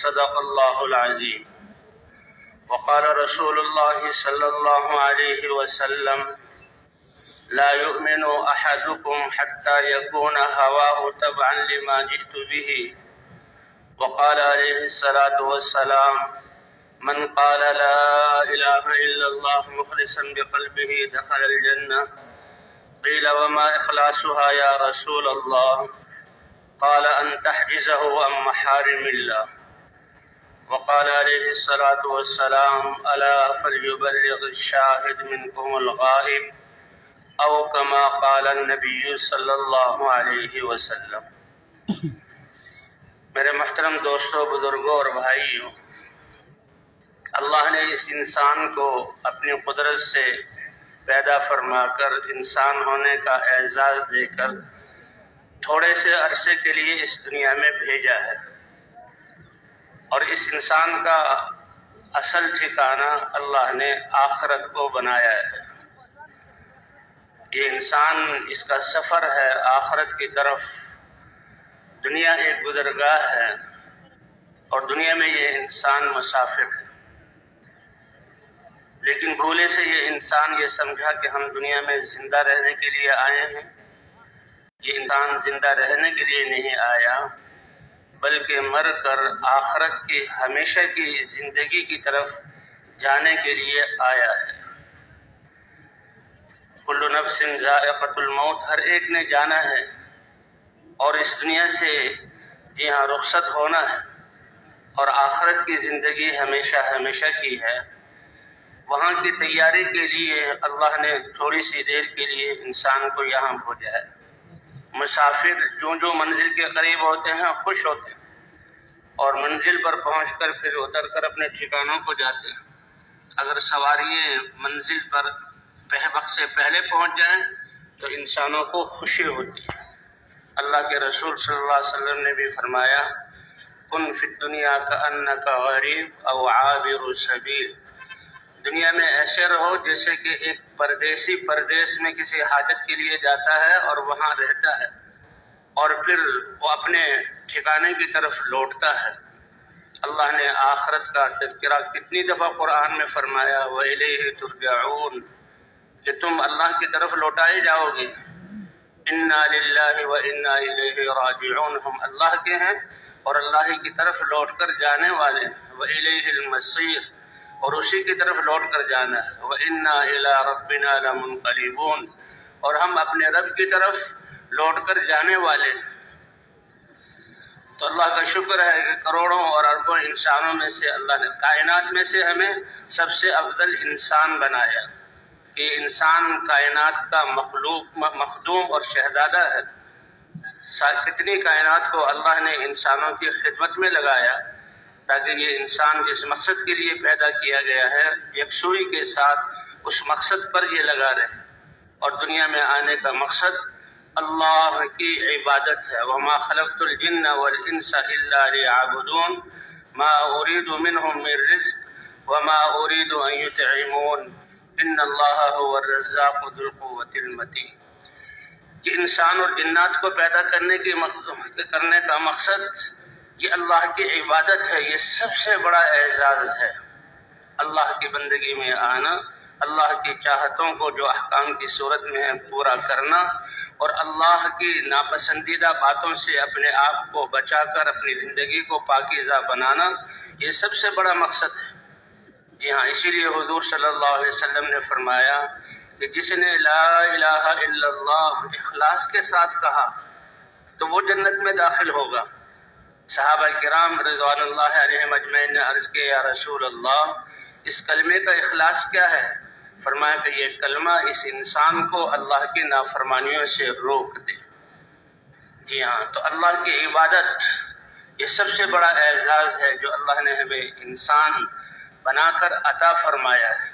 صدق الله العظيم. وقال رسول الله صلى الله عليه وسلم: لا يؤمن أحدكم حتى يكون هواه تبعا لما جئت به. وقال عليه الصلاة والسلام: من قال لا إله إلا الله مخلصا بقلبه دخل الجنة. قيل: وما إخلاصها يا رسول الله؟ قال: أن تحجزه عن محارم الله. وقال عليه الصلاة والسلام: ألا فليبلغ الشاهد منكم الغائب، أو كما قال النبي صلی اللہ علیہ وسلم. میرے محترم دوستوں، بزرگوں اور بھائیوں، اللہ نے اس انسان کو اپنی قدرت سے پیدا فرما کر انسان ہونے کا اعزاز دے کر تھوڑے سے عرصے کے لیے اس دنیا میں بھیجا ہے، اور اس انسان کا اصل ٹھکانہ اللہ نے آخرت کو بنایا ہے. یہ انسان، اس کا سفر ہے آخرت کی طرف. دنیا ایک گزرگاہ ہے اور دنیا میں یہ انسان مسافر ہے. لیکن بھولے سے یہ انسان یہ سمجھا کہ ہم دنیا میں زندہ رہنے کے لیے آئے ہیں. یہ انسان زندہ رہنے کے لیے نہیں آیا، بلکہ مر کر آخرت کی ہمیشہ کی زندگی کی طرف جانے کے لیے آیا ہے. کل نفس ذائقۃ الموت، ہر ایک نے جانا ہے اور اس دنیا سے یہاں رخصت ہونا ہے، اور آخرت کی زندگی ہمیشہ ہمیشہ کی ہے. وہاں کی تیاری کے لیے اللہ نے تھوڑی سی دیر کے لیے انسان کو یہاں بھیجا ہے. مسافر جو منزل کے قریب ہوتے ہیں خوش ہوتے ہیں، اور منزل پر پہنچ کر پھر اتر کر اپنے ٹھکانوں کو جاتے ہیں. اگر سواریاں منزل پر وقت سے پہلے پہنچ جائیں تو انسانوں کو خوشی ہوتی ہے. اللہ کے رسول صلی اللہ علیہ وسلم نے بھی فرمایا: کن فی الدنیا کأنک غریب او عابر سبیل. دنیا میں ایسے رہو جیسے کہ ایک پردیسی پردیس میں کسی حاجت کے لیے جاتا ہے اور وہاں رہتا ہے، اور پھر وہ اپنے ٹھکانے کی طرف لوٹتا ہے. اللہ نے آخرت کا تذکرہ کتنی دفعہ قرآن میں فرمایا: وَإِلَيْهِ تُرْجَعُونَ، کہ تم اللہ کی طرف لوٹائے جاؤ گے. اِنَّا لِلَّهِ وَإِنَّا إِلَيْهِ رَاجِعُونَ، ہم اللہ کے ہیں اور اللہ کی طرف لوٹ کر جانے والے. وَإِلَيْهِ الْمَصِيرُ، اور اسی کی طرف لوٹ کر جانا ہے. وَإِنَّا إِلَىٰ رَبِّنَا لَمُنْقَلِبُونَ، اور ہم اپنے رب کی طرف لوٹ کر جانے والے. تو اللہ کا شکر ہے کہ کروڑوں اور اربوں انسانوں میں سے اللہ نے، کائنات میں سے ہمیں سب سے افضل انسان بنایا. کہ انسان کائنات کا مخدوم اور شہزادہ ہے. کتنی کائنات کو اللہ نے انسانوں کی خدمت میں لگایا تاکہ یہ انسان جس مقصد کے لیے پیدا کیا گیا ہے یکسوئی کے ساتھ اس مقصد پر یہ لگا رہے. اور دنیا میں آنے کا مقصد اللہ کی عبادت ہے. وما خلقت الجن والانس الا ليعبدون ما اريد منهم من رزق وما اريد ان يطعمون ان اللہ هو الرزاق ذو القوة المتین. کہ انسان اور جنات کو پیدا کرنے کا مقصد یہ اللہ کی عبادت ہے. یہ سب سے بڑا اعزاز ہے، اللہ کی بندگی میں آنا، اللہ کی چاہتوں کو جو احکام کی صورت میں ہے پورا کرنا، اور اللہ کی ناپسندیدہ باتوں سے اپنے آپ کو بچا کر اپنی زندگی کو پاکیزہ بنانا، یہ سب سے بڑا مقصد ہے. جی ہاں، اسی لیے حضور صلی اللہ علیہ وسلم نے فرمایا کہ جس نے لا الہ الا اللہ اخلاص کے ساتھ کہا تو وہ جنت میں داخل ہوگا. صحابہ کرام رضوان اللہ علیہم اجمعین نے عرض کیا: یا رسول اللہ، اس کلمے کا اخلاص کیا ہے؟ فرمایا کہ یہ کلمہ اس انسان کو اللہ کی نافرمانیوں سے روک دے. جی ہاں، تو اللہ کی عبادت یہ سب سے بڑا اعزاز ہے جو اللہ نے ہمیں انسان بنا کر عطا فرمایا ہے.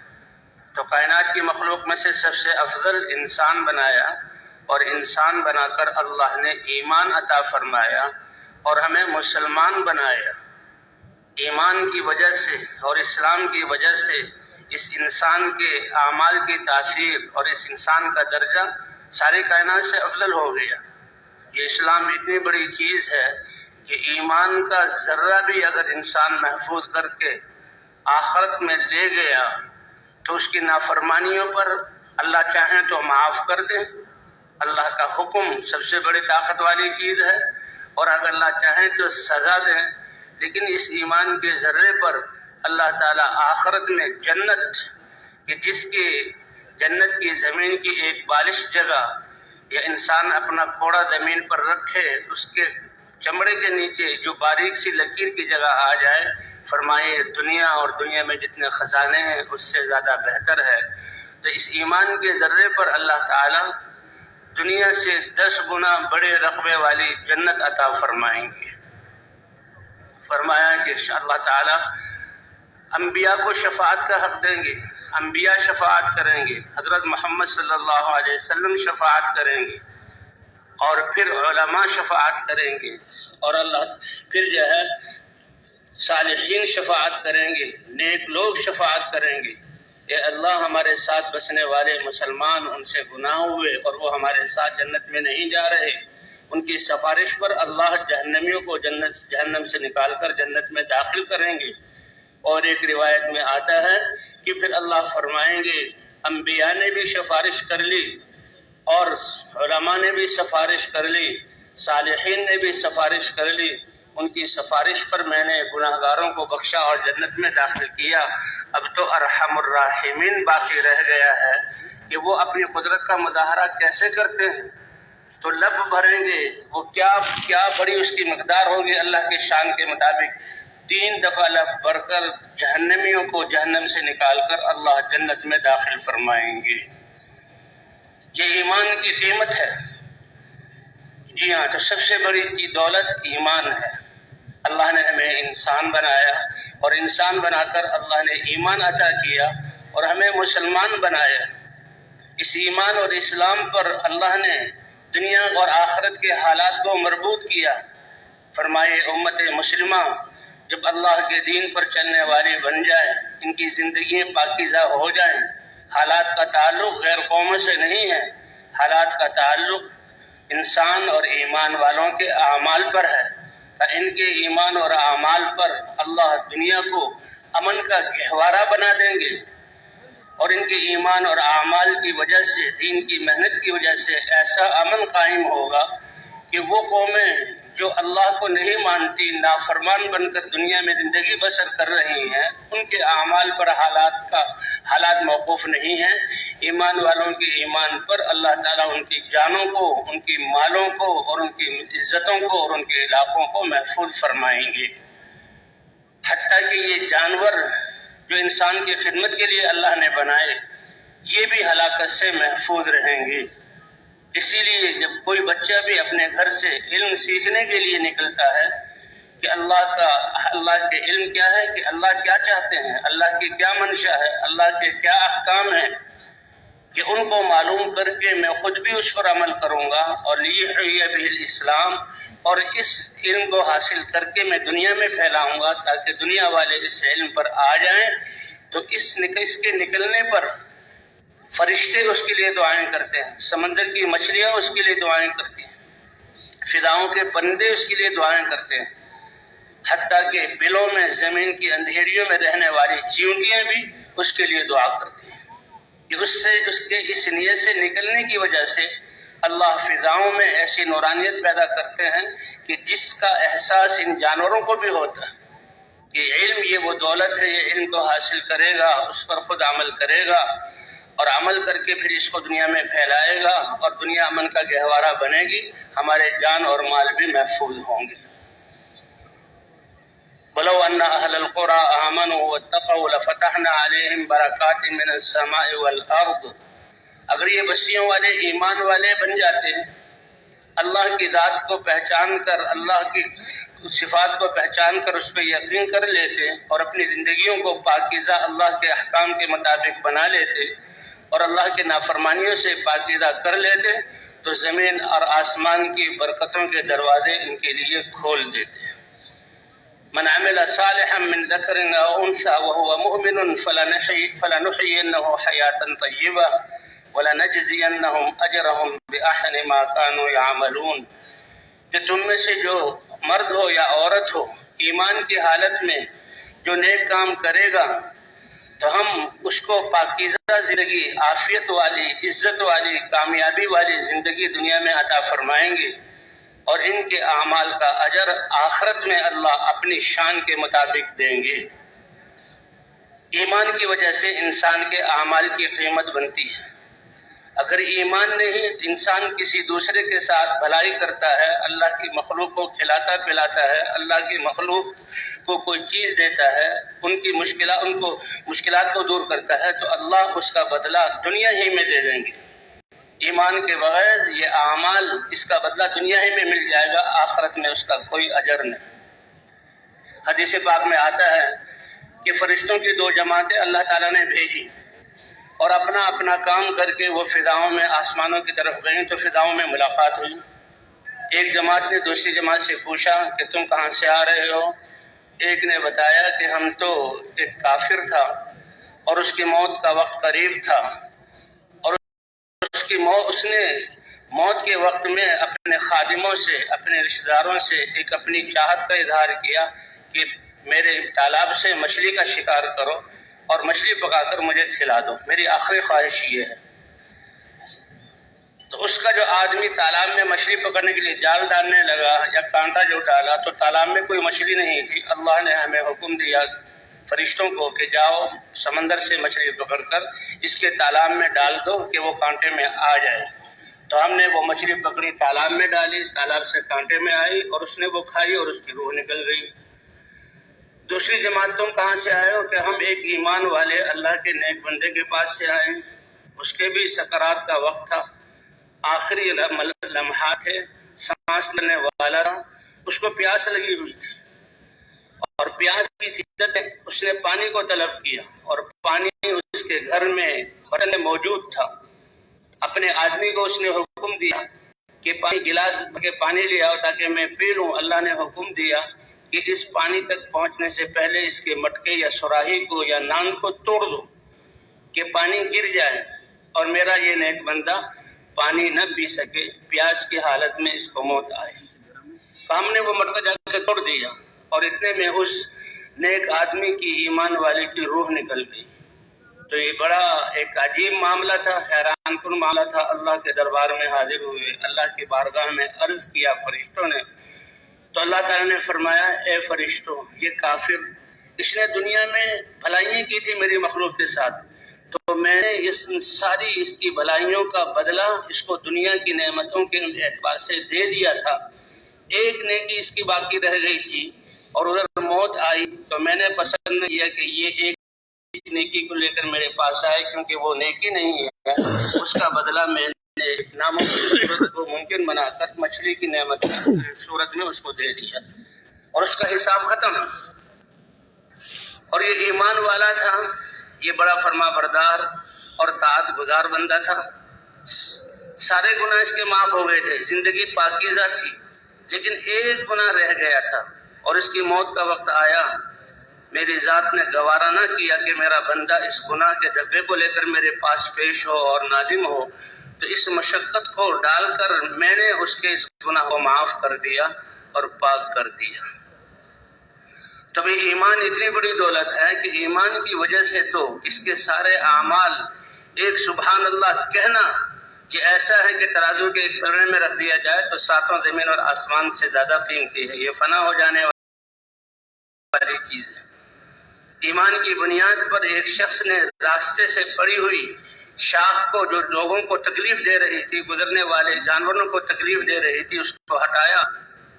تو کائنات کی مخلوق میں سے سب سے افضل انسان بنایا، اور انسان بنا کر اللہ نے ایمان عطا فرمایا اور ہمیں مسلمان بنایا. ایمان کی وجہ سے اور اسلام کی وجہ سے اس انسان کے اعمال کی تاثیر اور اس انسان کا درجہ ساری کائنات سے افضل ہو گیا. یہ اسلام اتنی بڑی چیز ہے کہ ایمان کا ذرہ بھی اگر انسان محفوظ کر کے آخرت میں لے گیا تو اس کی نافرمانیوں پر اللہ چاہیں تو معاف کر دیں. اللہ کا حکم سب سے بڑی طاقت والی چیز ہے، اور اگر اللہ چاہیں تو سزا دیں. لیکن اس ایمان کے ذرے پر اللہ تعالیٰ آخرت میں جنت، کہ جس کی جنت کی زمین کی ایک بالش جگہ یا انسان اپنا کوڑا زمین پر رکھے، اس کے چمڑے کے نیچے جو باریک سی لکیر کی جگہ آ جائے، فرمائے دنیا اور دنیا میں جتنے خزانے ہیں اس سے زیادہ بہتر ہے. تو اس ایمان کے ذرے پر اللہ تعالیٰ دنیا سے 10 گنا بڑے رقبے والی جنت عطا فرمائیں گے. فرمایا کہ اللہ تعالیٰ انبیاء کو شفاعت کا حق دیں گے، انبیاء شفاعت کریں گے، حضرت محمد صلی اللہ علیہ وسلم شفاعت کریں گے، اور پھر علماء شفاعت کریں گے، اور اللہ پھر جو ہے صالحین شفاعت کریں گے، نیک لوگ شفاعت کریں گے. اے اللہ ہمارے ساتھ بسنے والے مسلمان، ان سے گناہ ہوئے اور وہ ہمارے ساتھ جنت میں نہیں جا رہے، ان کی سفارش پر اللہ جہنمیوں کو جہنم سے نکال کر جنت میں داخل کریں گے. اور ایک روایت میں آتا ہے کہ پھر اللہ فرمائیں گے انبیاء نے بھی سفارش کر لی، اور علماء نے بھی سفارش کر لی، صالحین نے بھی سفارش کر لی، ان کی سفارش پر میں نے گناہگاروں کو بخشا اور جنت میں داخل کیا. اب تو ارحم الراحمین باقی رہ گیا ہے کہ وہ اپنی قدرت کا مظاہرہ کیسے کرتے ہیں. تو لب بھریں گے، وہ کیا بڑی اس کی مقدار ہوگی اللہ کے شان کے مطابق. 3 دفعہ لب بھر کر جہنمیوں کو جہنم سے نکال کر اللہ جنت میں داخل فرمائیں گے. یہ ایمان کی قیمت ہے. جی ہاں، تو سب سے بڑی دولت ایمان ہے. اللہ نے ہمیں انسان بنایا، اور انسان بنا کر اللہ نے ایمان عطا کیا اور ہمیں مسلمان بنایا. اس ایمان اور اسلام پر اللہ نے دنیا اور آخرت کے حالات کو مربوط کیا. فرمائے امت مسلمہ جب اللہ کے دین پر چلنے والی بن جائے، ان کی زندگیاں پاکیزہ ہو جائیں، حالات کا تعلق غیر قوموں سے نہیں ہے، حالات کا تعلق انسان اور ایمان والوں کے اعمال پر ہے. ان کے ایمان اور اعمال پر اللہ دنیا کو امن کا گہوارہ بنا دیں گے، اور ان کے ایمان اور اعمال کی وجہ سے، دین کی محنت کی وجہ سے ایسا امن قائم ہوگا کہ وہ قومیں جو اللہ کو نہیں مانتی، نافرمان بن کر دنیا میں زندگی بسر کر رہی ہیں، ان کے اعمال پر حالات موقوف نہیں ہیں. ایمان والوں کے ایمان پر اللہ تعالیٰ ان کی جانوں کو، ان کی مالوں کو اور ان کی عزتوں کو اور ان کے علاقوں کو محفوظ فرمائیں گے. حتیٰ کہ یہ جانور جو انسان کی خدمت کے لیے اللہ نے بنائے، یہ بھی ہلاکت سے محفوظ رہیں گے. اسی لیے جب کوئی بچہ بھی اپنے گھر سے علم سیکھنے کے لیے نکلتا ہے کہ اللہ کے علم کیا ہے، کہ اللہ کیا چاہتے ہیں، اللہ کی کیا منشا ہے، اللہ کے کیا احکام ہیں، کہ ان کو معلوم کر کے میں خود بھی اس پر عمل کروں گا، اور لیحیی بہ الاسلام، اور اس علم کو حاصل کر کے میں دنیا میں پھیلاؤں گا تاکہ دنیا والے اس علم پر آ جائیں. تو اس کے نکلنے پر فرشتے اس کے لیے دعائیں کرتے ہیں، سمندر کی مچھلیاں اس کے لیے دعائیں کرتی ہیں، فضاؤں کے پرندے اس کے لیے دعائیں کرتے ہیں، حتیٰ کہ بلوں میں، زمین کی اندھیریوں میں رہنے والی چیونٹیاں بھی اس کے لیے دعا کرتی ہیں. کہ اس کے اس نیت سے نکلنے کی وجہ سے اللہ فضاؤں میں ایسی نورانیت پیدا کرتے ہیں کہ جس کا احساس ان جانوروں کو بھی ہوتا ہے کہ علم یہ وہ دولت ہے، یہ علم کو حاصل کرے گا، اس پر خود عمل کرے گا، اور عمل کر کے پھر اس کو دنیا میں پھیلائے گا، اور دنیا امن کا گہوارہ بنے گی، ہمارے جان اور مال بھی محفوظ ہوں گے. وَلَوْ أَنَّ أَهْلَ الْقُرَىٰ آمَنُوا وَاتَّقَوْا لَفَتَحْنَا عَلَيْهِمْ بَرَكَاتٍ مِّنَ السَّمَاءِ وَالْأَرْضِ. اگر یہ بستیوں والے ایمان والے بن جاتے ہیں، اللہ کی ذات کو پہچان کر، اللہ کی صفات کو پہچان کر اس پہ یقین کر لیتے اور اپنی زندگیوں کو پاکیزہ اللہ کے احکام کے مطابق بنا لیتے اور اللہ کے نافرمانیوں سے پاکیزہ کر لیتے، تو زمین اور آسمان کی برکتوں کے دروازے ان کے لیے کھول دیتے. من عمل صالحا من ذکر او انثى وهو مؤمن فلنحيينه حياة طيبة ولنجزينهم اجرهم باحسن ما كانوا يعملون. کہ تم میں سے جو مرد ہو یا عورت ہو، ایمان کی حالت میں جو نیک کام کرے گا تو ہم اس کو پاکیزہ زندگی، عافیت والی، عزت والی، کامیابی والی زندگی دنیا میں عطا فرمائیں گے، اور ان کے اعمال کا اجر آخرت میں اللہ اپنی شان کے مطابق دیں گے۔ ایمان کی وجہ سے انسان کے اعمال کی قیمت بنتی ہے۔ اگر ایمان نہیں، انسان کسی دوسرے کے ساتھ بھلائی کرتا ہے، اللہ کی مخلوق کو کھلاتا پلاتا ہے، اللہ کی مخلوق کو کوئی چیز دیتا ہے، ان کی مشکلات کو دور کرتا ہے، تو اللہ اس کا بدلہ دنیا ہی میں دے دیں گے۔ ایمان کے بغیر یہ اعمال، اس کا بدلہ دنیا ہی میں مل جائے گا، آخرت میں اس کا کوئی اجر نہیں۔ حدیث پاک میں آتا ہے کہ فرشتوں کی 2 جماعتیں اللہ تعالیٰ نے بھیجی، اور اپنا اپنا کام کر کے وہ فضاؤں میں، آسمانوں کی طرف گئیں، تو فضاؤں میں ملاقات ہوئی۔ ایک جماعت نے دوسری جماعت سے پوچھا کہ تم کہاں سے آ رہے ہو؟ ایک نے بتایا کہ ہم تو ایک کافر تھا اور اس کی موت کا وقت قریب تھا، اور اس نے موت کے وقت میں اپنے خادموں سے، اپنے رشتہ داروں سے ایک اپنی چاہت کا اظہار کیا کہ میرے تالاب سے مچھلی کا شکار کرو اور مچھلی پکا کر مجھے کھلا دو، میری آخری خواہش یہ ہے۔ تو اس کا جو آدمی تالاب میں مچھلی پکڑنے کے لیے جال ڈالنے لگا یا کانٹا جو ڈالا، تو تالاب میں کوئی مچھلی نہیں تھی۔ اللہ نے ہمیں حکم دیا فرشتوں کو کہ جاؤ سمندر سے مچھلی پکڑ کر اس کے تالاب میں ڈال دو کہ وہ کانٹے میں آ جائے۔ تو ہم نے وہ مچھلی پکڑی، تالاب میں ڈالی، تالاب سے کانٹے میں آئی اور اس نے وہ کھائی اور اس کی روح نکل گئی۔ دوسری جماعت تم کہاں سے آئے ہو؟ کہ ہم ایک ایمان والے اللہ کے نیک بندے کے پاس سے آئے، اس کے بھی سکرات کا وقت تھا، آخری لمحات تھے، سانس لینے والا تھا، اس کو پیاس لگی ہوئی تھی، اور پیاس کی شدت ہے اس نے پانی کو طلب کیا، اور پانی اس کے گھر میں برتن میں موجود تھا۔ اپنے آدمی کو اس نے حکم دیا کہ گلاس کے پانی لے آؤ تاکہ میں پی لوں۔ اللہ نے حکم دیا کہ اس پانی تک پہنچنے سے پہلے اس کے مٹکے یا سراہی کو یا نان کو توڑ دو کہ پانی گر جائے اور میرا یہ نیک بندہ پانی نہ پی سکے، پیاس کی حالت میں اس کو موت آئے۔ تو ہم نے وہ مٹکا جا کے توڑ دیا، اور اتنے میں اس نیک آدمی کی، ایمان والے کی روح نکل گئی۔ تو یہ بڑا ایک عجیب معاملہ تھا، حیران کن معاملہ تھا۔ اللہ کے دربار میں حاضر ہوئے، اللہ کی بارگاہ میں عرض کیا فرشتوں نے، تو اللہ تعالیٰ نے فرمایا اے فرشتوں، یہ کافر، اس نے دنیا میں بھلائیاں کی تھی میری مخلوق کے ساتھ، تو میں نے اس کی بھلائیوں کا بدلہ اس کو دنیا کی نعمتوں کے اعتبار سے دے دیا تھا۔ ایک نیکی اس کی باقی رہ گئی تھی اور ادھر موت آئی، تو میں نے پسند نہیں کیا کہ یہ ایک نیکی کو لے کر میرے پاس آئے، کیونکہ وہ نیکی نہیں ہے، اس کا بدلہ میں نے ناممکن صورت کو ممکن بنا کر مچھلی کی نعمت کی صورت میں اس کو دے دیا، اور اس کا حساب ختم۔ اور یہ ایمان والا تھا، یہ بڑا فرما بردار اور طاعت گزار بندہ تھا، سارے گناہ اس کے معاف ہو گئے تھے، زندگی پاکیزہ تھی، لیکن ایک گناہ رہ گیا تھا، اور اس کی موت کا وقت آیا۔ میری ذات نے گوارا نہ کیا کہ میرا بندہ اس گناہ کے ڈبے کو لے کر میرے پاس پیش ہو اور نادم ہو، تو اس مشقت کو ڈال کر میں نے اس کے اس گناہ کو معاف کر دیا اور پاک کر دیا۔ تبھی ایمان اتنی بڑی دولت ہے کہ ایمان کی وجہ سے تو اس کے سارے اعمال، ایک سبحان اللہ کہنا یہ ایسا ہے کہ ترازو کے ایک پلڑے میں رکھ دیا جائے تو 7 زمین اور آسمان سے زیادہ قیمتی ہے، یہ فنا ہو جانے والی چیز ہے۔ ایمان کی بنیاد پر ایک شخص نے راستے سے پڑی ہوئی شاخ کو، جو لوگوں کو تکلیف دے رہی تھی، گزرنے والے جانوروں کو تکلیف دے رہی تھی، اس کو ہٹایا،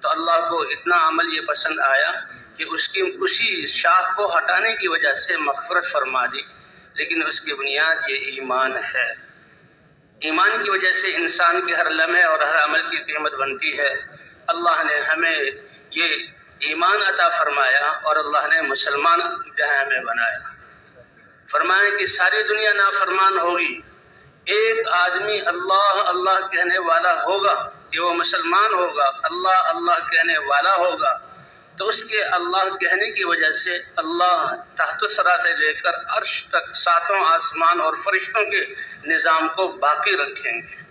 تو اللہ کو اتنا عمل یہ پسند آیا کہ اسی شاخ کو ہٹانے کی وجہ سے مغفرت فرما دی۔ لیکن اس کی بنیاد یہ ایمان ہے۔ ایمان کی وجہ سے انسان کے ہر لمحے اور ہر عمل کی قیمت بنتی ہے۔ اللہ نے ہمیں یہ ایمان عطا فرمایا اور اللہ نے مسلمان جہاں ہمیں بنایا۔ فرمایا کہ ساری دنیا نافرمان ہوگی، ایک آدمی اللہ اللہ کہنے والا ہوگا کہ وہ مسلمان ہوگا، اللہ اللہ کہنے والا ہوگا، تو اس کے اللہ کہنے کی وجہ سے اللہ تحت الثری سے لے کر عرش تک 7 آسمان اور فرشتوں کے نظام کو باقی رکھیں گے۔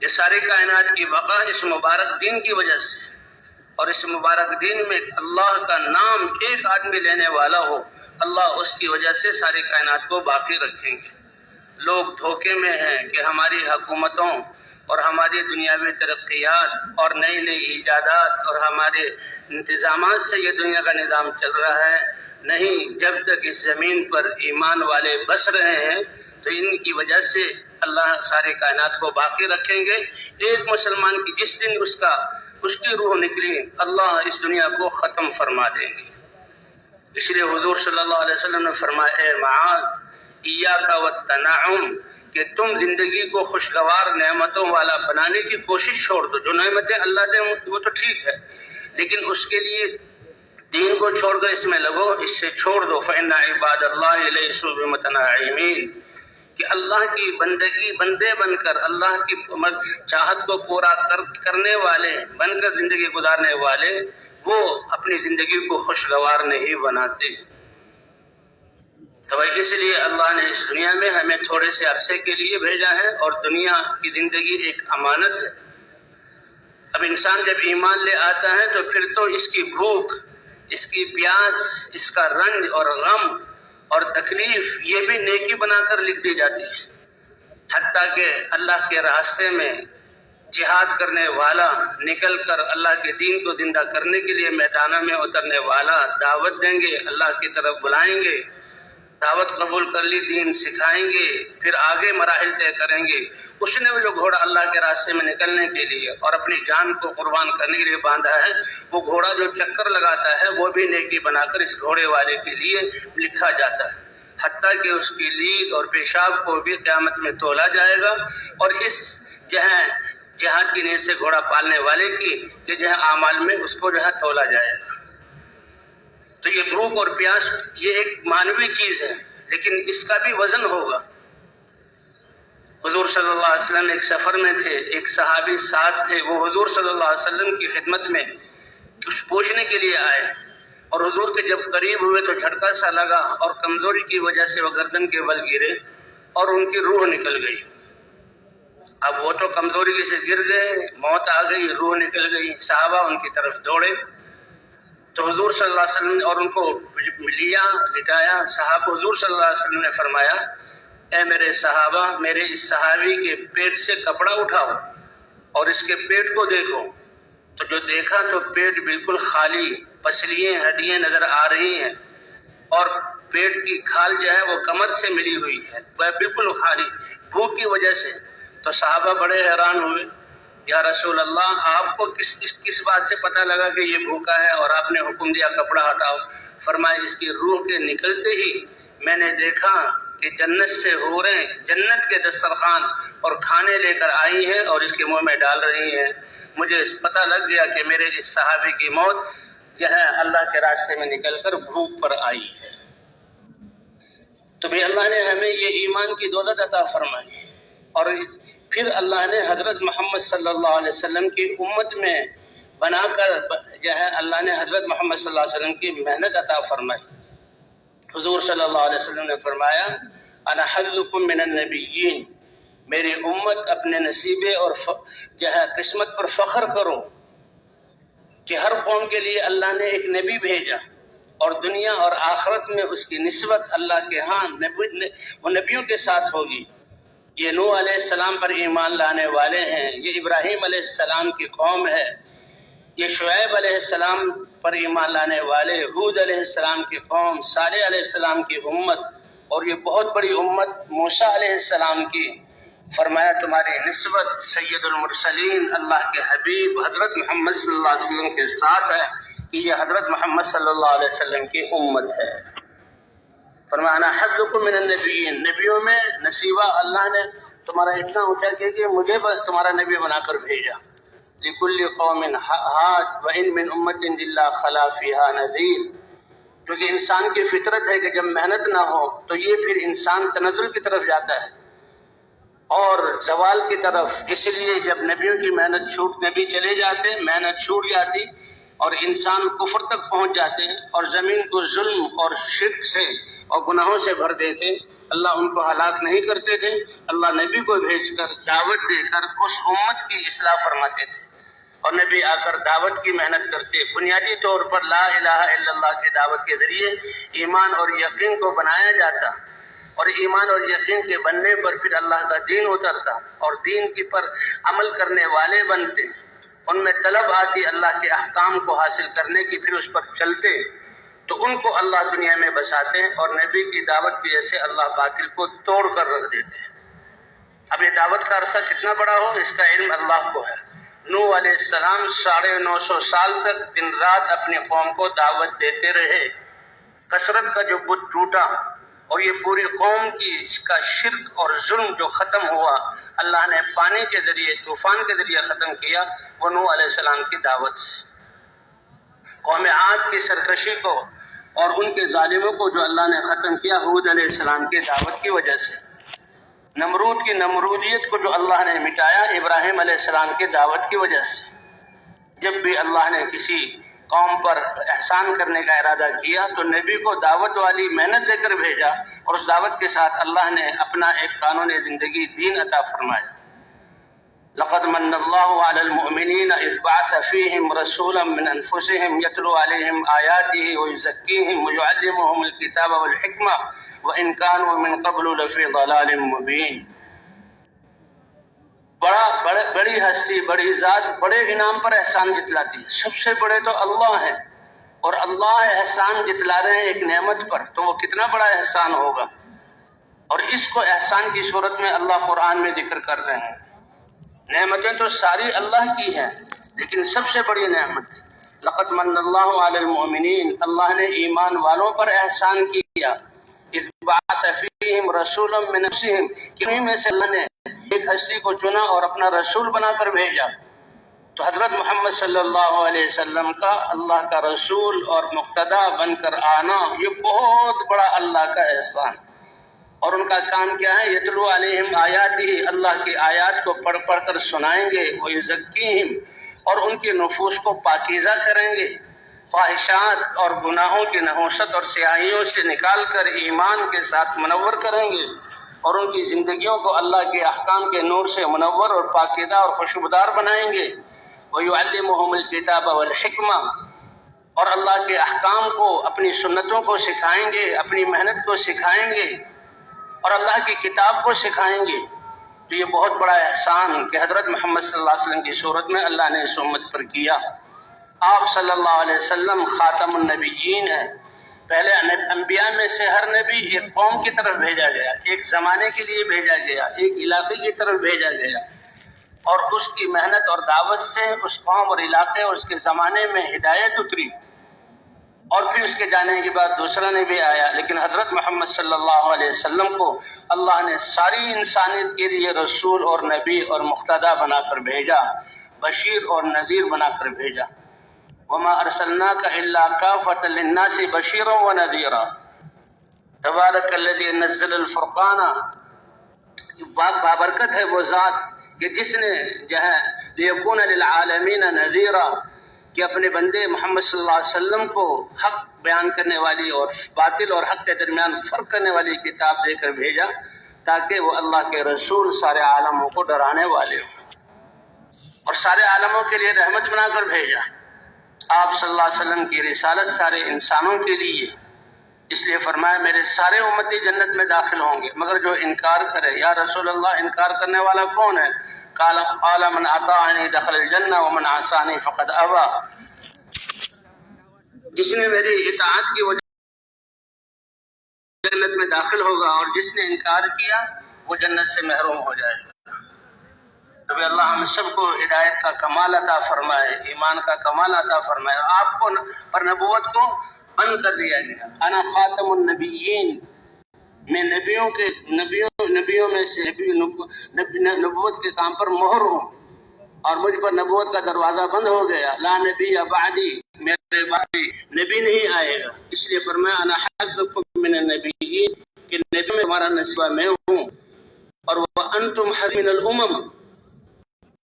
یہ ساری کائنات کی بقا اس مبارک دین کی وجہ سے، اور اس مبارک دین میں اللہ کا نام ایک آدمی لینے والا ہو، اللہ اس کی وجہ سے ساری کائنات کو باقی رکھیں گے۔ لوگ دھوکے میں ہیں کہ ہماری حکومتوں اور ہماری دنیاوی ترقیات اور نئی نئی ایجادات اور ہمارے انتظامات سے یہ دنیا کا نظام چل رہا ہے۔ نہیں، جب تک اس زمین پر ایمان والے بس رہے ہیں تو ان کی وجہ سے اللہ ساری کائنات کو باقی رکھیں گے۔ ایک مسلمان کی جس دن اس کی روح نکلی، اللہ اس دنیا کو ختم فرما دیں گے۔ اس لیے حضور صلی اللہ علیہ وسلم نے فرمایا، اے معاذ ایاک والتنعم، کہ تم زندگی کو خوشگوار نعمتوں والا بنانے کی کوشش چھوڑ دو۔ جو نعمتیں اللہ دیں وہ تو ٹھیک ہے، لیکن اس کے لیے دین کو چھوڑ دو، اس میں لگو، اس سے چھوڑ دو۔ فإن عباد اللہ لیسوا بمتنعمین، کہ اللہ کی بندے بن کر اللہ کی چاہت کو پورا کرنے والے بن کر زندگی گزارنے والے وہ اپنی زندگی کو خوشگوار نہیں بناتے۔ تو اس لیے اللہ نے اس دنیا میں ہمیں تھوڑے سے عرصے کے لیے بھیجا ہے، اور دنیا کی زندگی ایک امانت ہے۔ اب انسان جب ایمان لے آتا ہے تو پھر تو اس کی بھوک، اس کی پیاس، اس کا رنج اور غم اور تکلیف یہ بھی نیکی بنا کر لکھ دی جاتی ہے۔ حتیٰ کہ اللہ کے راستے میں جہاد کرنے والا، نکل کر اللہ کے دین کو زندہ کرنے کے لیے میدانوں میں اترنے والا، دعوت دیں گے، اللہ کی طرف بلائیں گے، دعوت قبول کر لی، دین سکھائیں گے، پھر آگے مراحل طے کریں گے۔ اس نے بھی جو گھوڑا اللہ کے راستے میں نکلنے کے لیے اور اپنی جان کو قربان کرنے کے لیے باندھا ہے، وہ گھوڑا جو چکر لگاتا ہے وہ بھی نیکی بنا کر اس گھوڑے والے کے لیے لکھا جاتا ہے۔ حتیٰ کہ اس کی لید اور پیشاب کو بھی قیامت میں تولا جائے گا، اور اس جہاد کی نیت سے گھوڑا پالنے والے کی کہ اعمال میں اس کو تولا جائے گا۔ تو یہ بھوک اور پیاس یہ ایک مانوی چیز ہے، لیکن اس کا بھی وزن ہوگا۔ حضور صلی اللہ علیہ وسلم ایک سفر میں تھے، ایک صحابی ساتھ تھے، وہ حضور صلی اللہ علیہ وسلم کی خدمت میں کچھ پوچھنے کے لیے آئے، اور حضور کے جب قریب ہوئے تو جھٹکا سا لگا، اور کمزوری کی وجہ سے وہ گردن کے بل گرے اور ان کی روح نکل گئی۔ اب وہ تو کمزوری سے گر گئے، موت آ گئی، روح نکل گئی۔ صحابہ ان کی طرف دوڑے تو حضور صلی اللہ علیہ وسلم نے اور ان کو لیا، لٹایا۔ حضور صلی اللہ علیہ وسلم نے فرمایا، اے میرے صحابہ، میرے اس صحابی کے پیٹ سے کپڑا اٹھاؤ اور اس کے پیٹ کو دیکھو۔ تو جو دیکھا تو پیٹ بالکل خالی، پسلیاں ہڈیاں نظر آ رہی ہیں، اور پیٹ کی کھال وہ کمر سے ملی ہوئی ہے، وہ بالکل خالی، بھوک کی وجہ سے۔ تو صحابہ بڑے حیران ہوئے، یا رسول اللہ، آپ کو کس بات سے پتہ لگا کہ یہ بھوکا ہے اور آپ نے حکم دیا کپڑا ہٹاؤ؟ فرمایا، اس کی روح کے نکلتے ہی میں نے دیکھا کہ جنت سے حوریں جنت کے دسترخوان اور کھانے لے کر آئی ہیں اور اس کے منہ میں ڈال رہی ہیں۔ مجھے پتہ لگ گیا کہ میرے اس صحابی کی موت اللہ کے راستے میں نکل کر بھوک پر آئی ہے۔ تو بھی اللہ نے ہمیں یہ ایمان کی دولت عطا فرمائی، اور پھر اللہ نے حضرت محمد صلی اللہ علیہ وسلم کی امت میں بنا کر اللہ نے حضرت محمد صلی اللہ علیہ وسلم کی محنت عطا فرمائی۔ حضور صلی اللہ علیہ وسلم نے فرمایا، انا حظکم من النبیین، میری امت اپنے نصیبے اور قسمت پر فخر کرو کہ ہر قوم کے لیے اللہ نے ایک نبی بھیجا، اور دنیا اور آخرت میں اس کی نسبت اللہ کے ہاں وہ نبیوں کے ساتھ ہوگی۔ یہ نوح علیہ السلام پر ایمان لانے والے ہیں، یہ ابراہیم علیہ السلام کی قوم ہے، یہ شعیب علیہ السلام پر ایمان لانے والے، ہود علیہ السلام کی قوم، صالح علیہ السلام کی امت، اور یہ بہت بڑی امت موسیٰ علیہ السلام کی۔ فرمایا تمہاری نسبت سید المرسلین اللہ کے حبیب حضرت محمد صلی اللہ علیہ وسلم کے ساتھ ہے، کہ یہ حضرت محمد صلی اللہ علیہ وسلم کی امت ہے۔ فرمانا حظکم من النبیین، نبیوں میں نصیبہ اللہ نے تمہارا اتنا اونچا کیا کہ مجھے بس تمہارا نبی بنا کر بھیجا۔ لکل قوم ہاد وان من امت الا خلا فیہا نذیر، کیونکہ انسان کی فطرت ہے کہ جب محنت نہ ہو تو یہ پھر انسان تنزل کی طرف جاتا ہے اور زوال کی طرف۔ اس لیے جب نبیوں کی نبی چلے جاتے، محنت چھوٹ جاتی اور انسان کفر تک پہنچ جاتے اور زمین کو ظلم اور شرک سے اور گناہوں سے بھر دیتے، اللہ ان کو ہلاک نہیں کرتے تھے، اللہ نبی کو بھیج کر دعوت دے کر اس امت کی اصلاح فرماتے تھے، اور نبی آ کر دعوت کی محنت کرتے، بنیادی طور پر لا الہ الا اللہ کی دعوت کے ذریعے ایمان اور یقین کو بنایا جاتا، اور ایمان اور یقین کے بننے پر پھر اللہ کا دین اترتا اور دین کی پر عمل کرنے والے بنتے، ان میں طلب آتی اللہ کے احکام کو حاصل کرنے کی، پھر اس پر چلتے تو ان کو اللہ دنیا میں بساتے، اور نبی کی دعوت کی وجہ سے اللہ باطل کو توڑ کر رکھ دیتے۔ اب یہ دعوت کا عرصہ کتنا بڑا ہو اس کا علم اللہ کو ہے۔ نوح علیہ السلام 950 سال تک دن رات اپنی قوم کو دعوت دیتے رہے، کثرت کا جو بت ٹوٹا اور یہ پوری قوم کی اس کا شرک اور ظلم جو ختم ہوا، اللہ نے پانی کے ذریعے، طوفان کے ذریعے ختم کیا، وہ نوح علیہ السلام کی دعوت سے۔ قوم عاد کی سرکشی کو اور ان کے ظالموں کو جو اللہ نے ختم کیا ہود علیہ السلام کی دعوت کی وجہ سے۔ نمرود کی نمرودیت کو جو اللہ نے مٹایا ابراہیم علیہ السلام کی دعوت کی وجہ سے۔ جب بھی اللہ نے کسی قوم پر احسان کرنے کا ارادہ کیا تو نبی کو دعوت والی محنت دے کر بھیجا، اور اس دعوت کے ساتھ اللہ نے اپنا ایک قانون زندگی دین عطا فرمایا۔ لقد من اللہ علی المؤمنین اذ بعث فیہم رسولا من انفسہم یتلو علیہم آیاتہ ویزکیہم ویعلمہم الکتاب والحکمہ وَإِن كَانُوا مِن قَبْلُ لَفِي ضَلَالٍ مُبِينٍ۔ بڑی ہستی، بڑی ذات بڑے انعام پر احسان جتلاتی ہے، سب سے بڑے تو اللہ ہیں، اور اللہ احسان جتلا رہے ہیں ایک نعمت پر، تو وہ کتنا بڑا احسان ہوگا، اور اس کو احسان کی صورت میں اللہ قرآن میں ذکر کر رہے ہیں۔ نعمتیں تو ساری اللہ کی ہیں، لیکن سب سے بڑی نعمت لقد من اللہ علی المؤمنین، اللہ نے ایمان والوں پر احسان کیا، اذ بعث فیہم رسولا من انفسہم، انہی میں سے اللہ نے ایک ہستی کو چنا اور اپنا رسول بنا کر بھیجا۔ تو حضرت محمد صلی اللہ علیہ وسلم کا اللہ کا رسول اور مقتدا بن کر آنا، یہ بہت بڑا اللہ کا احسان۔ اور ان کا کام کیا ہے؟ یتلو علیہم آیاتہ، اللہ کی آیات کو پڑھ پڑھ کر سنائیں گے، ویزکیہم، اور ان کے نفوس کو پاکیزہ کریں گے، فاحشات اور گناہوں کی نحوست اور سیاہیوں سے نکال کر ایمان کے ساتھ منور کریں گے، اور ان کی زندگیوں کو اللہ کے احکام کے نور سے منور اور پاکیزہ اور خوشبودار بنائیں گے۔ وَيُعَلِّمُهُمُ الْكِتَابَ وَالْحِكْمَةَ، اور اللہ کے احکام کو، اپنی سنتوں کو سکھائیں گے، اپنی محنت کو سکھائیں گے، اور اللہ کی کتاب کو سکھائیں گے۔ تو یہ بہت بڑا احسان کہ حضرت محمد صلی اللہ علیہ وسلم کی صورت میں اللہ نے اس امت پر کیا۔ آپ صلی اللہ علیہ وسلم خاتم النبیین ہیں، پہلے انبیاء میں سے ہر نبی ایک قوم کی طرف بھیجا گیا، ایک زمانے کے لیے بھیجا گیا، ایک علاقے کی طرف بھیجا گیا، اور اس کی محنت اور دعوت سے اس قوم اور علاقے اور اس کے زمانے میں ہدایت اتری، اور پھر اس کے جانے کے بعد دوسرا نبی آیا۔ لیکن حضرت محمد صلی اللہ علیہ وسلم کو اللہ نے ساری انسانیت کے لیے رسول اور نبی اور مقتدا بنا کر بھیجا، بشیر اور نذیر بنا کر بھیجا۔ وما ارسلناک الا کافۃ للناس بشیرا ونذیرا، تبارک الذی نزل الفرقان، بابرکت ہے وہ ذات کہ جس نے جو ہے لیکون للعالمین نذیرا، کہ اپنے بندے محمد صلی اللہ علیہ وسلم کو حق بیان کرنے والی اور باطل اور حق کے درمیان فرق کرنے والی کتاب دے کر بھیجا، تاکہ وہ اللہ کے رسول سارے عالموں کو ڈرانے والے ہوں، اور سارے عالموں کے لیے رحمت بنا کر بھیجا۔ آپ صلی اللہ علیہ وسلم کی رسالت سارے انسانوں کے لیے، اس لیے فرمایا میرے سارے امتی جنت میں داخل ہوں گے مگر جو انکار کرے۔ یا رسول اللہ، انکار کرنے والا کون ہے؟ قال من اطاعنی دخل الجنہ ومن عصانی فقد ابا، جس نے میری اطاعت کی وجہ جنت میں داخل ہوگا، اور جس نے انکار کیا وہ جنت سے محروم ہو جائے گا۔ تو اللہ ہم سب کو ہدایت کا کمال عطا فرمائے، ایمان کا کمال عطا فرمائے۔ آپ کو پر نبوت کو بند کر دیا گیا۔ انا خاتم النبیین، میں نبیوں میں سے نبوت کے کام پر مہر ہوں، اور مجھ پر نبوت کا دروازہ بند ہو گیا۔ لا نبی بعدی، میرے بعد نبی نہیں آئے گا، اس لیے فرمایا انا حظکم من النبیین، کہ نبی میں ہمارا نسبہ میں ہوں، اور وانتم حظ من الامم،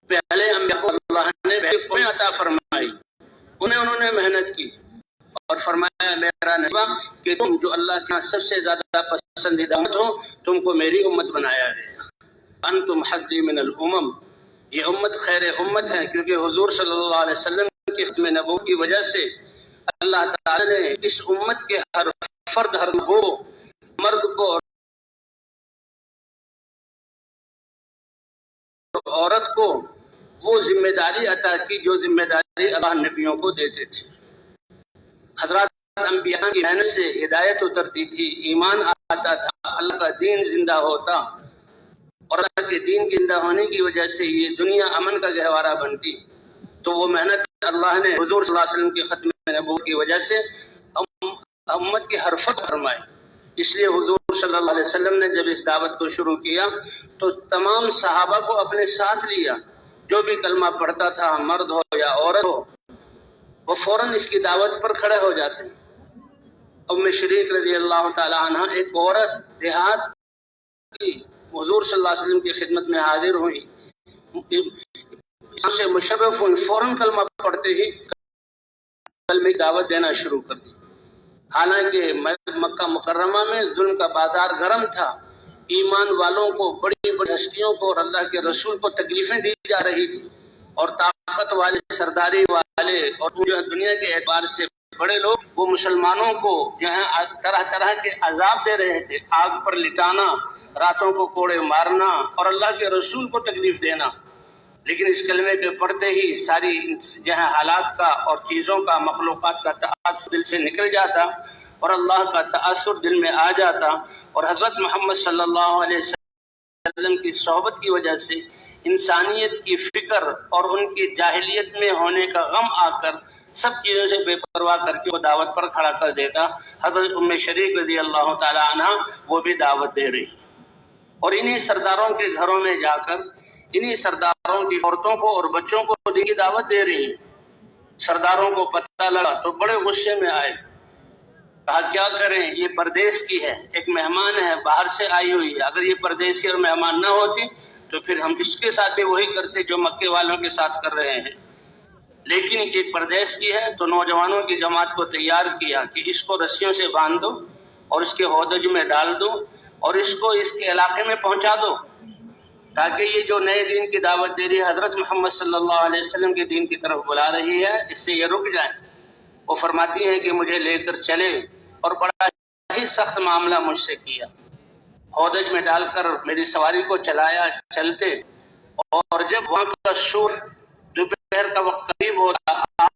پہلے انبیاء کو اللہ نے قومیں عطا فرمائی، انہوں نے محنت کی، اور فرمایا میرا نصیبہ کہ تم جو اللہ کے ہاں سب سے زیادہ پسندیدہ امت ہو، تم کو میری امت بنایا گیا۔ انتم حظی من الامم، یہ امت خیر امت ہے، کیونکہ حضور صلی اللہ علیہ وسلم کی ختم نبوت کی وجہ سے اللہ تعالی نے اس امت کے ہر فرد، ہر وہ مرد کو اور عورت کو وہ ذمہ داری عطا کی جو ذمہ داری اللہ نبیوں کو دیتے تھے۔ حضرات انبیاء کی محنت سے ہدایت اترتی تھی، ایمان آتا تھا، اللہ کا دین زندہ ہوتا، اور اللہ کے دین کے زندہ ہونے کی وجہ سے یہ دنیا امن کا گہوارہ بنتی۔ تو وہ محنت اللہ نے حضور صلی اللہ علیہ وسلم کی ختم نبوت کی وجہ سے امت کے ہر فرد فرمائے۔ اس لیے حضور صلی اللہ علیہ وسلم نے جب اس دعوت کو شروع کیا تو تمام صحابہ کو اپنے ساتھ لیا، جو بھی کلمہ پڑھتا تھا، مرد ہو یا عورت ہو، وہ فوراً اس کی دعوت پر کھڑے ہو جاتے ہیں۔ ام شریک رضی اللہ تعالی عنہ ایک عورت دیہات کی حضور صلی اللہ علیہ وسلم کی خدمت میں حاضر ہوئی، سے مشرف ہوئی، فوراً کلمہ پڑھتے ہی کلمہ کی دعوت دینا شروع کر دی۔ حالانکہ مکہ مکرمہ میں ظلم کا بازار گرم تھا، ایمان والوں کو، بڑی بڑی ہستیوں کو اور اللہ کے رسول کو تکلیفیں دی جا رہی تھی، اور طاقت والے، سرداری والے اور دنیا کے اعتبار سے بڑے لوگ وہ مسلمانوں کو جہاں طرح طرح کے عذاب دے رہے تھے، آگ پر لٹانا، راتوں کو کوڑے مارنا اور اللہ کے رسول کو تکلیف دینا۔ لیکن اس کلمے کے پڑھتے ہی ساری جہاں حالات کا اور چیزوں کا، مخلوقات کا تأثر دل سے نکل جاتا اور اللہ کا تأثر دل میں آ جاتا، اور حضرت محمد صلی اللہ علیہ وسلم کی صحبت کی وجہ سے انسانیت کی فکر اور ان کی جاہلیت میں ہونے کا غم آ کر سب چیزوں سے بے پرواہ کر کے وہ دعوت پر کھڑا کر دیتا۔ حضرت ام شریک رضی اللہ تعالی عنہ وہ بھی دعوت دے رہی، اور انہی سرداروں کے گھروں میں جا کر انہی سرداروں کی عورتوں کو اور بچوں کو دین کی دعوت دے رہی ہیں۔ سرداروں کو پتہ لگا تو بڑے غصے میں آئے، کہا کیا کریں، یہ پردیس کی ہے، ایک مہمان ہے، باہر سے آئی ہوئی ہے، اگر یہ پردیسی اور مہمان نہ ہوتی تو پھر ہم اس کے ساتھ بھی وہی کرتے جو مکے والوں کے ساتھ کر رہے ہیں۔ لیکن یہ پردیس کی ہے تو نوجوانوں کی جماعت کو تیار کیا کہ اس کو رسیوں سے باندھ دو اور اس کے ہودج میں ڈال دو اور اس کو اس کے علاقے میں پہنچا دو، تاکہ یہ جو نئے دین کی دعوت دے رہی ہے، حضرت محمد صلی اللہ علیہ وسلم کے دین کی طرف بلا رہی ہے، اس سے یہ رک جائیں۔ وہ فرماتی ہیں کہ مجھے لے کر چلے، اور بڑا ہی سخت معاملہ مجھ سے کیا، ہودج میں ڈال کر میری سواری کو چلایا، چلتے، اور جب وہاں کا شور دوپہر کا وقت قریب ہوتا،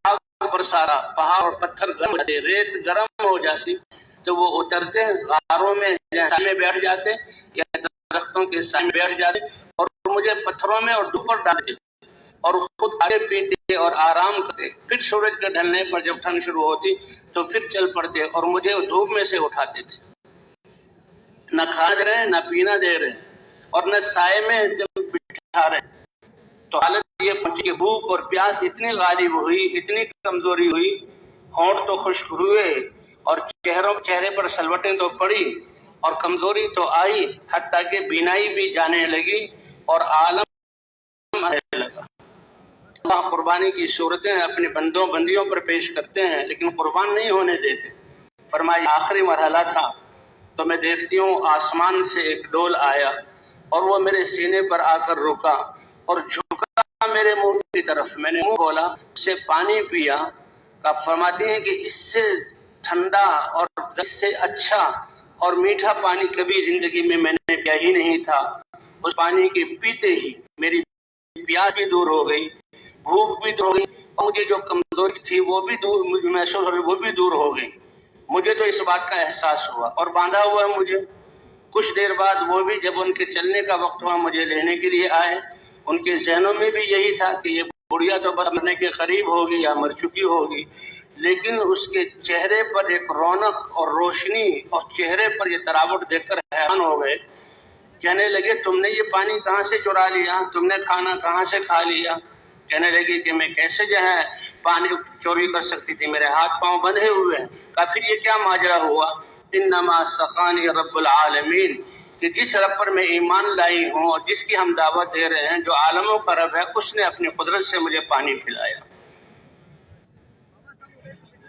آگ پر سارا پہاڑ اور پتھر گرم ہو جاتے، ریت گرم ہو جاتی، تو وہ اترتے غاروں میں سائے میں بیٹھ جاتے یا درختوں کے سائے میں بیٹھ جاتے اور مجھے پتھروں میں اور دوپر ڈالتے اور خود آگے پیتے اور آرام کرتے۔ پھر سورج کے ڈھلنے پر جب ٹھنڈ شروع ہوتی تو پھر چل پڑتے اور مجھے دھوپ میں سے اٹھاتے تھے، نہ کھا دے رہے، نہ پینا دے رہے، اور نہ سائے میں جب بٹھا رہے۔ تو حالت یہ پہنچی کہ بھوک اور پیاس اتنی غالب ہوئی، اتنی کمزوری ہوئی، ہونٹ تو خشک ہوئے اور چہرے پر سلوٹیں تو پڑی اور کمزوری تو آئی، حتیٰ کہ بینائی بھی جانے لگی اور عالم آنے لگا۔ اللہ قربانی کی صورتیں اپنے بندیوں پر پیش کرتے ہیں لیکن قربان نہیں ہونے دیتے۔ فرمایا آخری مرحلہ تھا تو میں دیکھتی ہوں آسمان سے ایک ڈول آیا اور وہ میرے سینے پر آ کر رکا اور جھکا میرے منہ کی طرف۔ میں نے منہ کھولا، اس سے پانی پیا۔ آپ فرماتی ہیں کہ اس سے ٹھنڈا اور اس سے اچھا اور میٹھا پانی کبھی زندگی میں نے پیا ہی نہیں تھا۔ اس پانی کے پیتے ہی میری پیاس بھی دور ہو گئی، بھوک بھی دور ہو گئی، اور مجھے جو کمزوری تھی وہ بھی دور محسوس ہو رہی، وہ بھی دور ہو گئی۔ مجھے تو اس بات کا احساس ہوا اور باندھا ہوا ہے مجھے۔ کچھ دیر بعد وہ بھی جب ان کے چلنے کا وقت ہوا مجھے لینے کے لیے آئے۔ ان کے ذہنوں میں بھی یہی تھا کہ یہ بڑھیا تو بس مرنے کے قریب ہوگی یا مر چکی ہوگی، لیکن اس کے چہرے پر ایک رونق اور روشنی اور چہرے پر یہ تراوٹ دیکھ کر حیران ہو گئے۔ کہنے لگے تم نے یہ پانی کہاں سے چرا لیا، تم نے کھانا کہاں سے کھا لیا؟ کہنے لگی کہ میں کیسے جو ہے پانی چوری کر سکتی تھی، میرے ہاتھ پاؤں بندھے ہوئے ہیں۔ کہا پھر یہ کیا ماجرا ہوا؟ انما سقانی رب العالمین، کہ جس رب پر میں ایمان لائی ہوں اور جس کی ہم دعوت دے رہے ہیں، جو عالموں کا رب ہے، اس نے اپنی قدرت سے مجھے پانی پلایا۔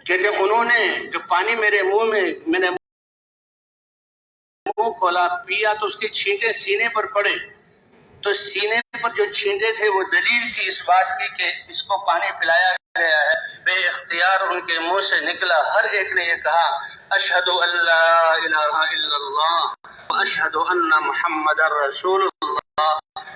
کہتے انہوں نے جو پانی میرے منہ میں میں نے منہ کھولا پیا تو اس کی چھینٹے سینے پر پڑے، تو سینے پر جو چھینٹے تھے وہ دلیل تھی اس بات کی کہ اس کو پانی پلایا گیا ہے۔ بے اختیار ان کے منہ سے نکلا، ہر ایک نے یہ کہا اشہد ان لا الہ الا اللہ واشہد ان محمد رسول اللہ،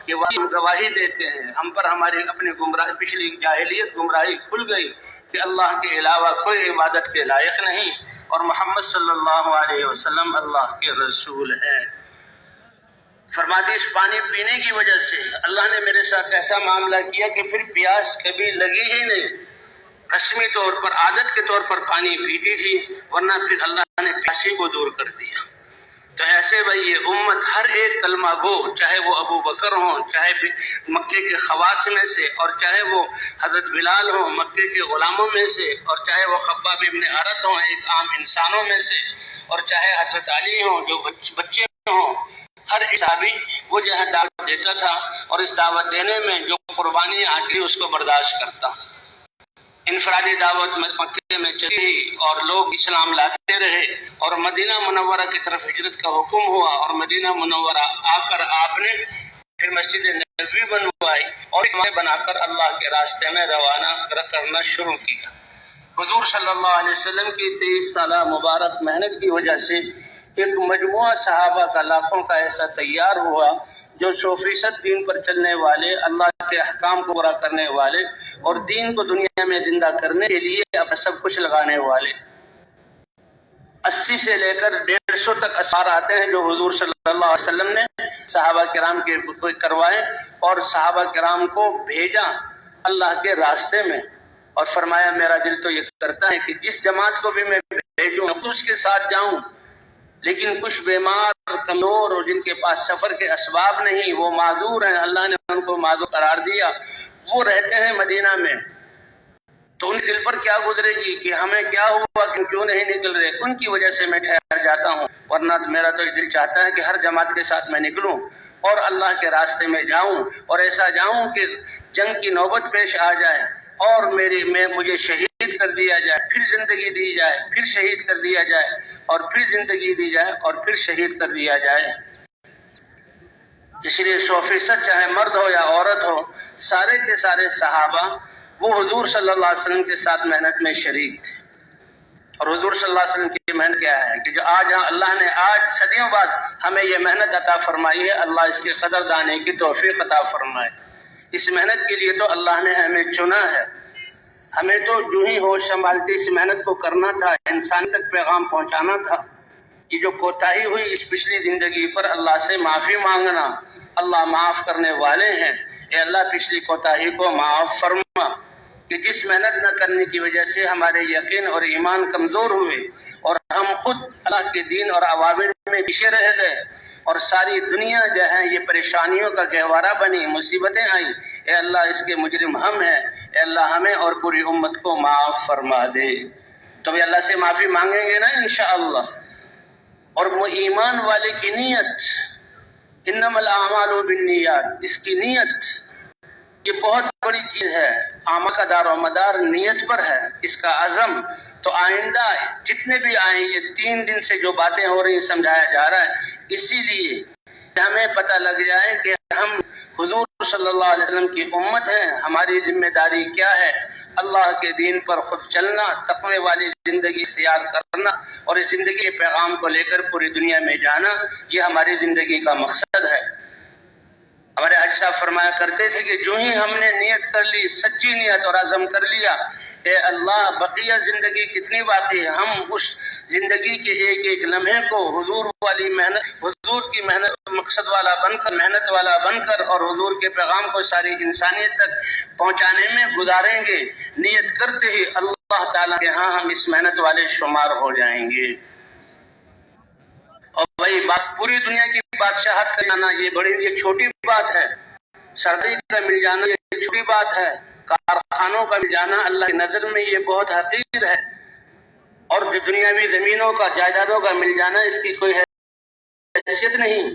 کہ وہ ہم گواہی دیتے ہیں، ہم پر ہماری اپنی گمراہی پچھلی جاہلیت گمراہی کھل گئی کہ اللہ کے علاوہ کوئی عبادت کے لائق نہیں اور محمد صلی اللہ علیہ وسلم اللہ کے رسول ہیں۔ فرماتے اس پانی پینے کی وجہ سے اللہ نے میرے ساتھ ایسا معاملہ کیا کہ پھر پیاس کبھی لگی ہی نہیں، رسمی طور پر عادت کے طور پر پانی پیتی تھی، ورنہ پھر اللہ نے پیاسی کو دور کر دیا۔ تو ایسے بھائی یہ امت ہر ایک کلمہ گو، چاہے وہ ابو بکر ہوں، چاہے مکے کے خواص میں سے، اور چاہے وہ حضرت بلال ہوں مکے کے غلاموں میں سے، اور چاہے وہ خباب ابن ارت ہوں ایک عام انسانوں میں سے، اور چاہے حضرت علی ہوں جو بچے ہوں، ہر صحابی وہ جو ہے دعوت دیتا تھا، اور اس دعوت دینے میں جو قربانی آتی اس کو برداشت کرتا۔ انفرادی دعوت مکے میں چلی اور لوگ اسلام لاتے رہے، اور مدینہ منورہ کی طرف ہجرت کا حکم ہوا، اور مدینہ منورہ آ کر آپ نے پھر مسجد نبوی بنوائی اور بنا کر اللہ کے راستے میں روانہ کرنا شروع کیا۔ حضور صلی اللہ علیہ وسلم کی 23 سالہ مبارک محنت کی وجہ سے ایک مجموعہ صحابہ کا لاکھوں کا ایسا تیار ہوا جو 100% دین پر چلنے والے، اللہ کے احکام کو پورا کرنے والے، اور دین کو دنیا میں زندہ کرنے کے لیے اپنا سب کچھ لگانے والے۔ 80 سے لے کر 150 تک اسرار آتے ہیں جو حضور صلی اللہ علیہ وسلم نے صحابہ کرام کے کروائے، اور صحابہ کرام کو بھیجا اللہ کے راستے میں، اور فرمایا میرا دل تو یہ کرتا ہے کہ جس جماعت کو بھی میں بھیجوں تو اس کے ساتھ جاؤں، لیکن کچھ بیمار کمزور اور جن کے پاس سفر کے اسباب نہیں، وہ معذور ہیں، اللہ نے ان کو معذور قرار دیا، وہ رہتے ہیں مدینہ میں، تو ان کے دل پر کیا گزرے گی کہ ہمیں کیا ہوا کہ کیوں نہیں نکل رہے، ان کی وجہ سے میں ٹھہر جاتا ہوں، ورنہ میرا تو دل چاہتا ہے کہ ہر جماعت کے ساتھ میں نکلوں اور اللہ کے راستے میں جاؤں، اور ایسا جاؤں کہ جنگ کی نوبت پیش آ جائے اور مجھے شہید کر دیا جائے، پھر زندگی دی جائے، پھر شہید کر دیا جائے، اور پھر زندگی دی جائے، اور پھر شہید کر دیا جائے۔ اس لیے 100% چاہے مرد ہو یا عورت ہو، سارے کے سارے صحابہ وہ حضور صلی اللہ علیہ وسلم کے ساتھ محنت میں شریک تھے۔ اور حضور صلی اللہ علیہ وسلم کی محنت کیا ہے کہ جو آج اللہ نے صدیوں بعد ہمیں یہ محنت عطا فرمائی ہے، اللہ اس کے قدر دانے کی توفیق عطا فرمائے۔ اس محنت کے لیے تو اللہ نے ہمیں چنا ہے، ہمیں تو جو ہی ہوش سنبھالتی اس محنت کو کرنا تھا، انسان تک پیغام پہنچانا تھا۔ یہ جو کوتاہی ہوئی اس پچھلی زندگی پر اللہ سے معافی مانگنا، اللہ معاف کرنے والے ہیں، اے اللہ پچھلی کوتاہی کو معاف فرما، کہ جس محنت نہ کرنے کی وجہ سے ہمارے یقین اور ایمان کمزور ہوئے اور ہم خود اللہ کے دین اور اوامر میں پیچھے رہ گئے، اور ساری دنیا جو ہے یہ پریشانیوں کا گہوارہ بنی، مصیبتیں آئیں، اے اللہ اس کے مجرم ہم ہیں، اے اللہ ہمیں اور پوری امت کو معاف فرما دے۔ تو بھی اللہ سے معافی مانگیں گے نا انشاءاللہ۔ اور وہ ایمان والے کی نیت، انما الاعمال بالنیات، اس کی نیت یہ بہت بڑی چیز ہے، اعمال کا دار و مدار نیت پر ہے، اس کا عزم۔ تو آئندہ جتنے بھی آئیں یہ 3 دن سے جو باتیں ہو رہی سمجھایا جا رہا ہے، اسی لیے ہمیں پتہ لگ جائے کہ ہم حضور صلی اللہ علیہ وسلم کی امت ہیں، ہماری ذمہ داری کیا ہے، اللہ کے دین پر خود چلنا، تقوی والی زندگی اختیار کرنا، اور اس زندگی کے پیغام کو لے کر پوری دنیا میں جانا، یہ ہماری زندگی کا مقصد ہے۔ ہمارے حاجی صاحب فرمایا کرتے تھے کہ جو ہی ہم نے نیت کر لی، سچی نیت اور عزم کر لیا، اے اللہ بقیہ زندگی کتنی باقی ہے، ہم اس زندگی کے ایک ایک لمحے کو حضور والی محنت، حضور کی محنت مقصد والا بن کر، محنت والا بن کر، اور حضور کے پیغام کو ساری انسانیت تک پہنچانے میں گزاریں گے۔ نیت کرتے ہی اللہ تعالیٰ کے ہاں ہم اس محنت والے شمار ہو جائیں گے۔ اور وہی بات پوری دنیا کی بادشاہت کا جانا یہ چھوٹی بات ہے، سردی کا مل جانا یہ چھوٹی بات ہے، کارخانوں کا مل جانا اللہ کی نظر میں یہ بہت حقیر ہے، اور جو دنیاوی زمینوں کا، جائیدادوں کا مل جانا اس کی کوئی حیثیت نہیں۔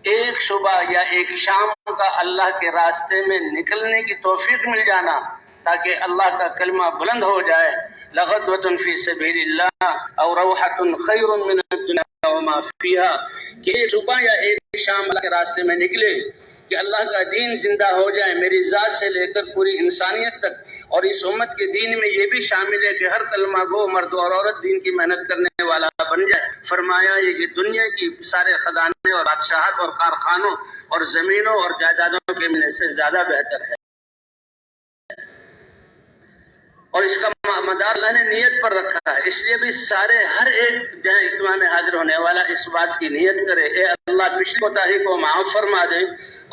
ایک صبح یا ایک شام کا اللہ کے راستے میں نکلنے کی توفیق مل جانا تاکہ اللہ کا کلمہ بلند ہو جائے، لغدوۃ فی سبیل اللہ اور روحۃ خیر من الدنیا وما فیہا، کہ ایک صبح یا ایک شام اللہ کے راستے میں نکلے کہ اللہ کا دین زندہ ہو جائے میری ذات سے لے کر پوری انسانیت تک، اور اس امت کے دین میں یہ بھی شامل ہے کہ ہر کلمہ گو مرد اور عورت دین کی محنت کرنے والا بن جائے۔ فرمایا یہ کہ دنیا کی سارے خزانے اور بادشاہت اور کارخانوں اور زمینوں اور جائیدادوں کے ملنے سے زیادہ بہتر ہے، اور اس کا مدار اللہ نے نیت پر رکھا ہے۔ اس لیے بھی سارے ہر ایک جہاں اجتماع میں حاضر ہونے والا اس بات کی نیت کرے، اے اللہ پچھلی کوتاہی کو معاف فرما دے،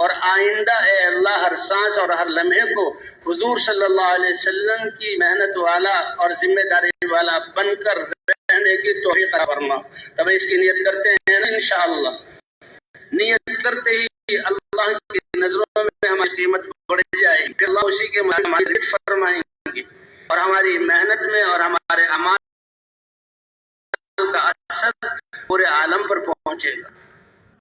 اور آئندہ اے اللہ ہر سانس اور ہر لمحے کو حضور صلی اللہ علیہ وسلم کی محنت والا اور ذمہ داری والا بن کر رہنے کی توفیق عطا فرما۔ تب اس کی نیت کرتے ہیں نا انشاءاللہ، نیت کرتے ہی اللہ کی نظروں میں ہماری قیمت بڑھ جائے گی، پھر اللہ اسی کے ہماری رزق فرمائیں گے، اور ہماری محنت میں اور ہمارے اعمال کا اثر پورے عالم پر پہنچے گا۔